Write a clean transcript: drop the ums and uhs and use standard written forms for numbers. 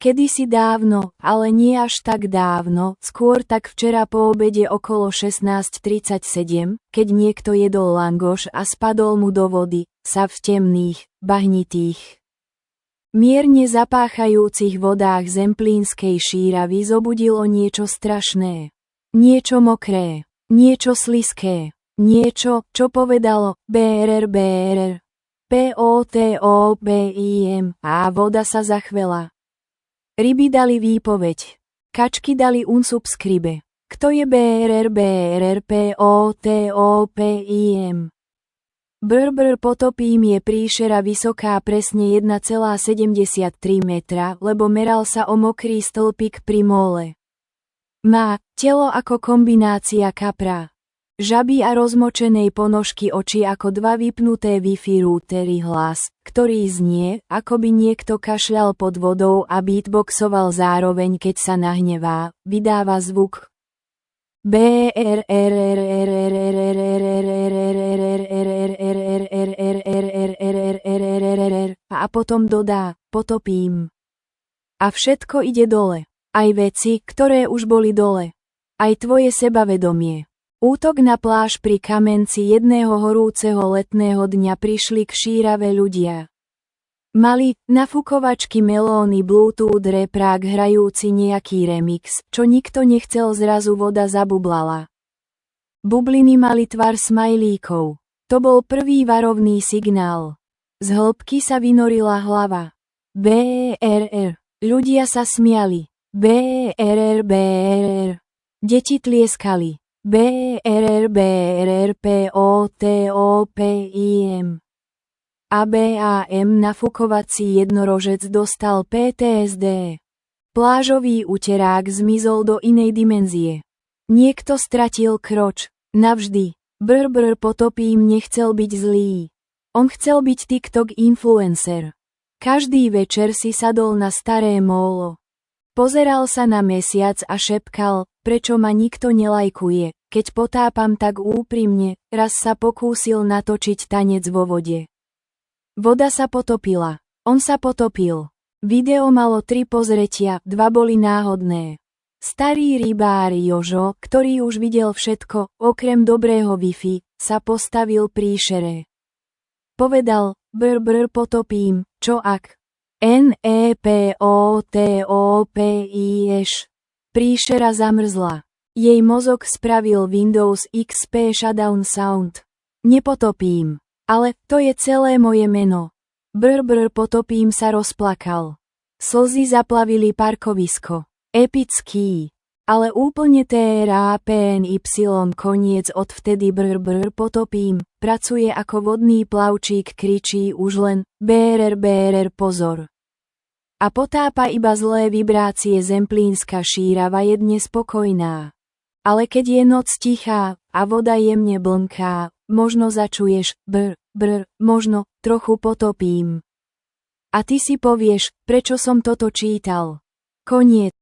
Kedysi dávno, ale nie až tak dávno, skôr tak včera po obede okolo 16:37, keď niekto jedol langoš a spadol mu do vody, sa v temných, bahnitých, mierne zapáchajúcich vodách Zemplínskej šíravy zobudilo niečo strašné. Niečo mokré, niečo sliské, niečo, čo povedalo BRR, POTOPIM a voda sa zachvela. Ryby dali výpoveď. Kačky dali unsubscribe. Kto je BRR POTOPIM? Brr potopím je príšera vysoká presne 1,73 metra, lebo meral sa o mokrý stĺpik pri móle. Má telo ako kombinácia kapra, žaby a rozmočenej ponožky, oči ako dva vypnuté Wi-Fi rútery, hlas, ktorý znie, ako by niekto kašľal pod vodou a beatboxoval zároveň, keď sa nahnevá, vydáva zvuk a potom dodá, potopím. A všetko ide dole. Aj veci, ktoré už boli dole. Aj tvoje sebavedomie. Útok na pláž pri Kamenci jedného horúceho letného dňa prišli k šírave ľudia. Mali nafukovačky melóny Bluetooth reprák hrajúci nejaký remix, čo nikto nechcel, zrazu voda zabublala. Bubliny mali tvar smajlíkov. To bol prvý varovný signál. Z hĺbky sa vynorila hlava. BRR. Ľudia sa smiali. BRR. Deti tlieskali. BRR POTOPIM. ABAM nafukovací jednorožec dostal PTSD. Plážový uterák zmizol do inej dimenzie. Niekto stratil kroč. Navždy. Brr potopím nechcel byť zlý. On chcel byť TikTok influencer. Každý večer si sadol na staré mólo. Pozeral sa na mesiac a šepkal, prečo ma nikto nelajkuje, keď potápam tak úprimne. Raz sa pokúsil natočiť tanec vo vode. Voda sa potopila. On sa potopil. Video malo 3 pozretia, 2 boli náhodné. Starý rybár Jožo, ktorý už videl všetko, okrem dobrého Wi-Fi, sa postavil príšere. Povedal, brr potopím, čo ak? NEPOTOPIŠ. Príšera zamrzla. Jej mozog spravil Windows XP Shutdown Sound. Nepotopím. Ale to je celé moje meno. Brr potopím sa rozplakal. Slzy zaplavili parkovisko. Epický. Ale úplne TRAPNY koniec. Odvtedy brr potopím, pracuje ako vodný plavčík, kričí už len BRR pozor. A potápa iba zlé vibrácie. Zemplínska šírava je dnes spokojná. Ale keď je noc tichá a voda jemne blnká, možno začuješ brr, možno trochu potopím. A ty si povieš, prečo som toto čítal. Koniec.